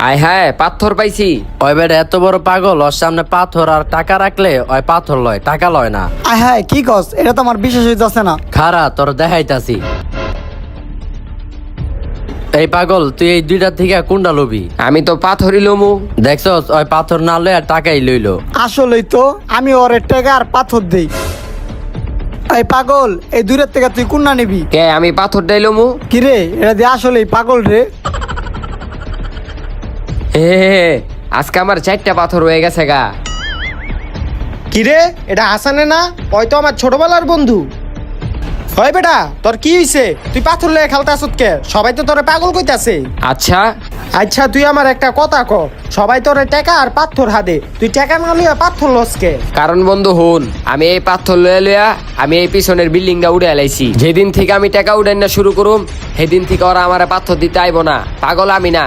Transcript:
আয় হায় পাথর পাইছি। ওই বেটা এত বড় পাগল, ওর সামনে পাথর আর টাকা রাখলে ওই পাথর লয়, টাকা লয় না। আয় হ্যাঁ কি কস, এটা তো আমার বিশ্বাস হইতাছে না। খারা তোর দেখাইতাছি। এই পাগল, তুই এই দুইটার থেকে কোনটা লবি? আমি তো পাথরই লমু। দেখছস ওই পাথর না লয় আর টাকাই লইলো। আসলেই তো আমি ওর টাকা আর পাথর দেই। এই পাগল, এই দূরের থেকে তুই কোনটা নিবি? কে আমি পাথরটাই লমু। কিরে এটা দিয়ে আসলেই পাগল রে। হে আজকে আমার 4টা পাথর হয়ে গেছে গা। কিরে এটা হাসানে না? ওই তো আমার ছোটবেলার বন্ধু। হয় বেটা, তোর কি হইছে? তুই পাথর লয়ে খেলতে আসত কে? সবাই তো তোরে পাগল কইতাছে। আচ্ছা আচ্ছা তুই আমার একটা কথা ক, সবাই তোরে টাকা আর পাথর হাদে, তুই টাকা না লইয়া পাথর লস কে? কারণ বন্ধু হুন, আমি এই পাথর লয়ে লইয়া আমি এই পিছনের বিল্ডিংটা উড়ে এলাইছি। যেদিন থেকে আমি টাকা উড়াই না শুরু করুম সেদিন থেকে ওরা আমার পাথর দিতে আইব না। পাগল আমি না।